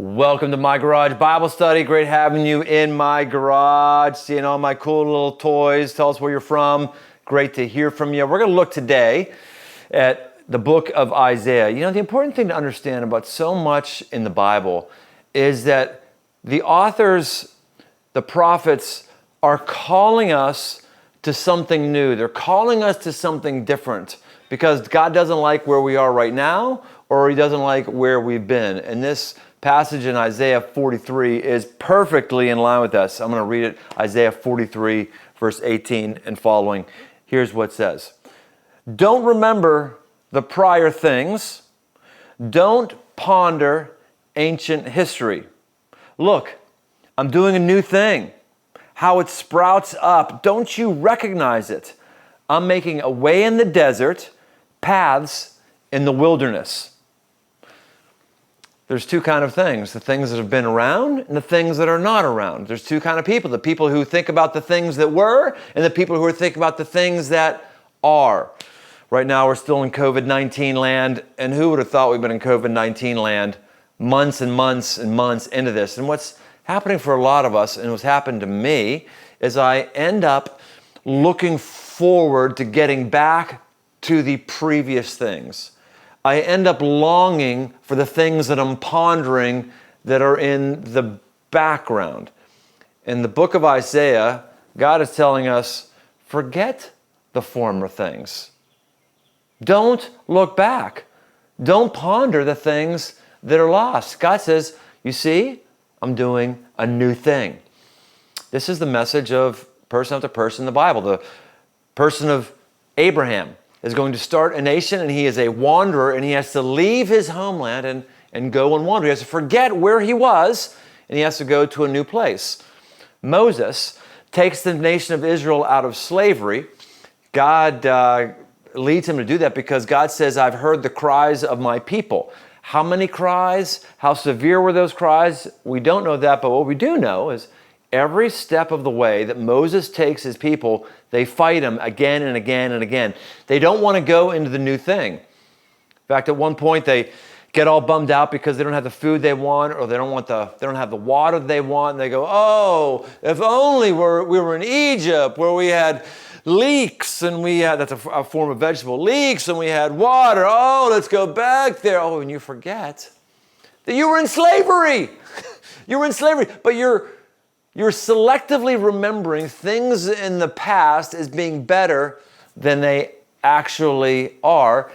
Welcome to my garage Bible study. Great having you in my garage, seeing all my cool little toys. Tell us where you're from. Great to hear from you. We're going to look today at the book of Isaiah. You know, the important thing to understand about so much in the Bible is that the authors, the prophets, are calling us to something new. They're calling us to something different because God doesn't like where we are right now, or He doesn't like where we've been. And this passage in Isaiah 43 is perfectly in line with us. I'm going to read it, Isaiah 43, verse 18 and following. Here's what it says. Don't remember the prior things. Don't ponder ancient history. Look, I'm doing a new thing. How it sprouts up. Don't you recognize it? I'm making a way in the desert, paths in the wilderness. There's two kind of things, the things that have been around and the things that are not around. There's two kind of people, the people who think about the things that were and the people who are thinking about the things that are. Right now we're still in COVID-19 land, and who would have thought we've been in COVID-19 land months and months and months into this? And what's happening for a lot of us, and what's happened to me, is I end up looking forward to getting back to the previous things. I end up longing for the things that I'm pondering that are in the background. In the book of Isaiah, God is telling us, forget the former things. Don't look back. Don't ponder the things that are lost. God says, you see, I'm doing a new thing. This is the message of person after person in the Bible. The person of Abraham is going to start a nation, and he is a wanderer, and he has to leave his homeland and go and wander. He has to forget where he was, and he has to go to a new place. Moses takes the nation of Israel out of slavery. God leads him to do that because God says, I've heard the cries of my people. How many cries? How severe were those cries? We don't know that, but what we do know is every step of the way that Moses takes his people, they fight him again and again and again. They don't want to go into the new thing. In fact, at one point they get all bummed out because they don't have the food they want, or they don't have the water they want. And they go, oh, if only we were in Egypt where we had leeks and we had, that's a form of vegetable, leeks, and we had water. Oh, let's go back there. Oh, and you forget that you were in slavery. You were in slavery, but you're selectively remembering things in the past as being better than they actually are.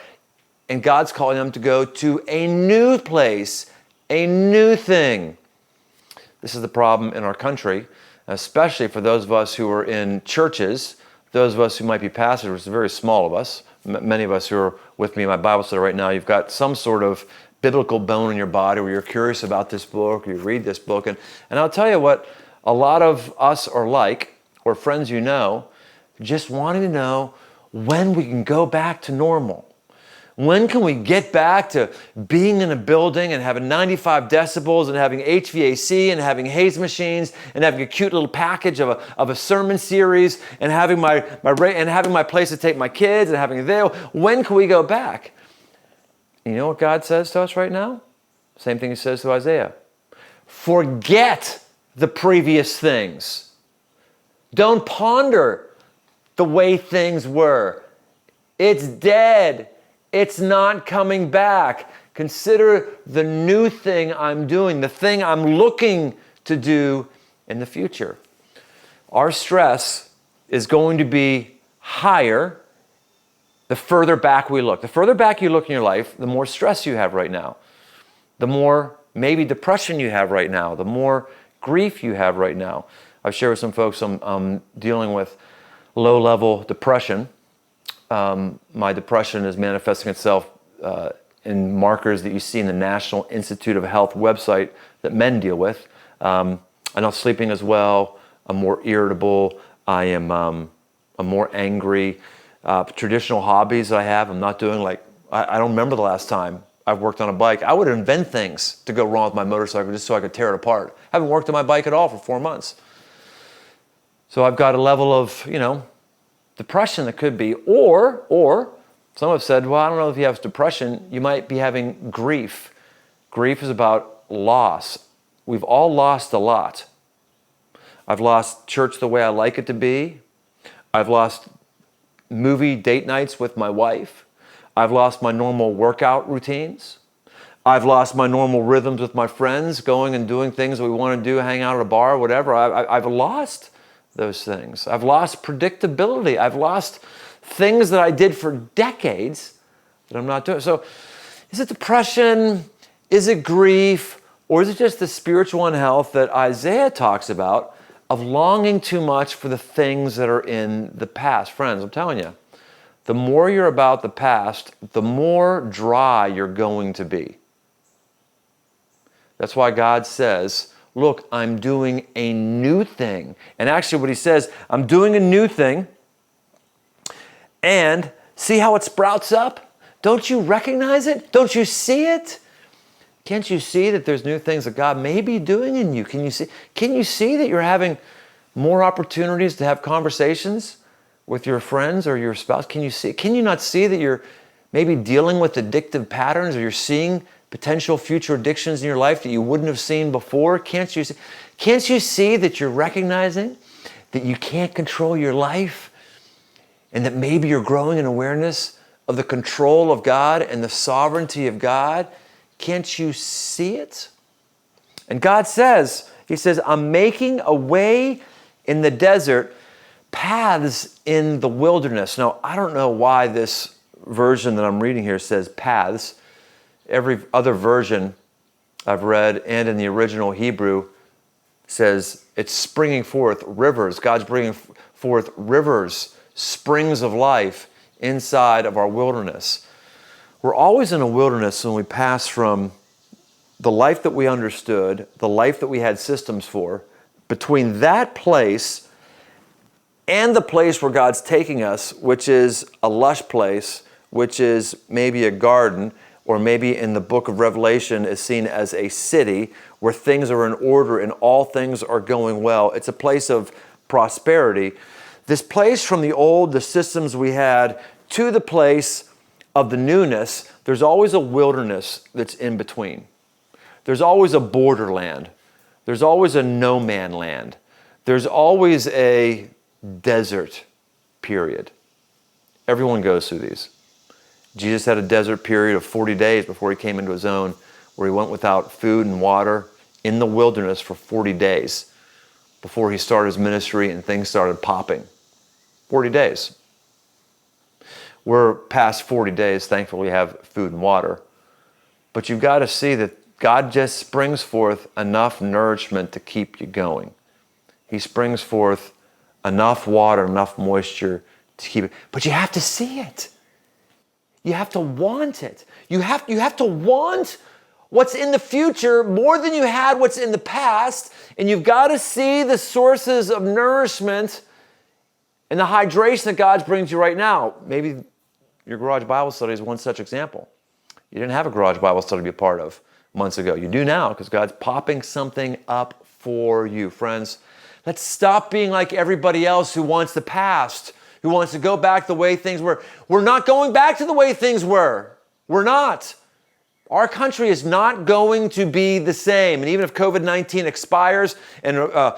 And God's calling them to go to a new place, a new thing. This is the problem in our country, especially for those of us who are in churches, those of us who might be pastors, which is very small of us. Many of us who are with me in my Bible study right now, you've got some sort of biblical bone in your body where you're curious about this book, or you read this book. And I'll tell you what, a lot of us are like, or friends you know, just wanting to know when we can go back to normal. When can we get back to being in a building and having 95 decibels and having HVAC and having haze machines and having a cute little package of a sermon series and having my place to take my kids and having there. When can we go back? And you know what God says to us right now? Same thing He says to Isaiah. Forget the previous things. Don't ponder the way things were. It's dead. It's not coming back. Consider the new thing I'm doing, the thing I'm looking to do in the future. Our stress is going to be higher the further back we look. The further back you look in your life, the more stress you have right now. The more maybe depression you have right now. The more grief you have right now. I've shared with some folks I'm dealing with low-level depression. My depression is manifesting itself in markers that you see in the National Institute of Health website that men deal with. I'm not sleeping as well. I'm more irritable. I'm more angry. Traditional hobbies I have, I'm not doing. Like, I don't remember the last time I've worked on a bike. I would invent things to go wrong with my motorcycle just so I could tear it apart. I haven't worked on my bike at all for 4 months. So I've got a level of, depression that could be, or some have said, well, I don't know if you have depression, you might be having grief. Grief is about loss. We've all lost a lot. I've lost church the way I like it to be. I've lost movie date nights with my wife. I've lost my normal workout routines. I've lost my normal rhythms with my friends, going and doing things we want to do, hang out at a bar, whatever. I've lost those things. I've lost predictability. I've lost things that I did for decades that I'm not doing. So is it depression? Is it grief? Or is it just the spiritual unhealth that Isaiah talks about of longing too much for the things that are in the past? Friends, I'm telling you, the more you're about the past, the more dry you're going to be. That's why God says, look, I'm doing a new thing. And actually what he says, I'm doing a new thing, and see how it sprouts up? Don't you recognize it? Don't you see it? Can't you see that there's new things that God may be doing in you? Can you see that you're having more opportunities to have conversations with your friends or your spouse? Can you not see that you're maybe dealing with addictive patterns, or you're seeing potential future addictions in your life that you wouldn't have seen before? Can't you see that you're recognizing that you can't control your life, and that maybe you're growing in awareness of the control of God and the sovereignty of God? Can't you see it? And God says, he says, I'm making a way in the desert, paths in the wilderness. Now, I don't know why this version that I'm reading here says paths. Every other version I've read, and in the original Hebrew, says it's springing forth rivers. God's bringing forth rivers, springs of life inside of our wilderness. We're always in a wilderness when we pass from the life that we understood, the life that we had systems for, between that place and the place where God's taking us, which is a lush place, which is maybe a garden, or maybe in the book of Revelation is seen as a city where things are in order and all things are going well. It's a place of prosperity. This place from the old, the systems we had, to the place of the newness, there's always a wilderness that's in between. There's always a borderland. There's always a no man land. There's always a desert period. Everyone goes through these. Jesus had a desert period of 40 days before he came into his own, where he went without food and water in the wilderness for 40 days before he started his ministry and things started popping. 40 days. We're past 40 days, thankfully we have food and water. But you've got to see that God just springs forth enough nourishment to keep you going. He springs forth enough water, enough moisture to keep it. But you have to see it. You have to want it. You have to want what's in the future more than you had what's in the past. And you've got to see the sources of nourishment and the hydration that God's bringing you right now. Maybe your garage Bible study is one such example. You didn't have a garage Bible study to be a part of months ago. You do now, because God's popping something up for you. Friends, let's stop being like everybody else who wants the past, who wants to go back the way things were. We're not going back to the way things were. We're not. Our country is not going to be the same. And even if COVID-19 expires and a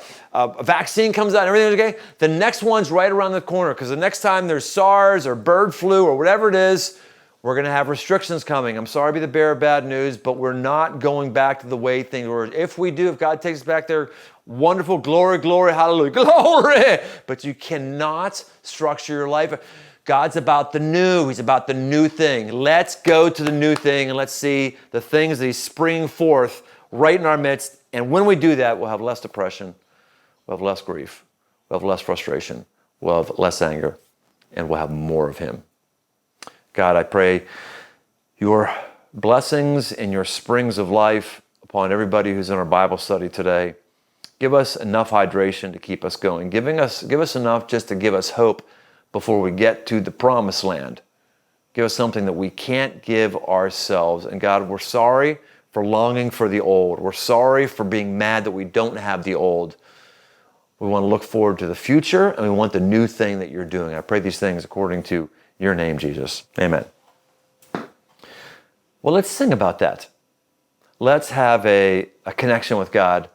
vaccine comes out and everything's okay, the next one's right around the corner, because the next time there's SARS or bird flu or whatever it is, we're going to have restrictions coming. I'm sorry to be the bearer of bad news, but we're not going back to the way things were. If we do, if God takes us back there, wonderful, glory, glory, hallelujah, glory. But you cannot structure your life. God's about the new. He's about the new thing. Let's go to the new thing and let's see the things that he's springing forth right in our midst. And when we do that, we'll have less depression, we'll have less grief, we'll have less frustration, we'll have less anger, and we'll have more of him. God, I pray your blessings and your springs of life upon everybody who's in our Bible study today. Give us enough hydration to keep us going. Give us enough just to give us hope before we get to the promised land. Give us something that we can't give ourselves. And God, we're sorry for longing for the old. We're sorry for being mad that we don't have the old. We want to look forward to the future, and we want the new thing that you're doing. I pray these things according to your name, Jesus. Amen. Well, let's sing about that. let's have a connection with God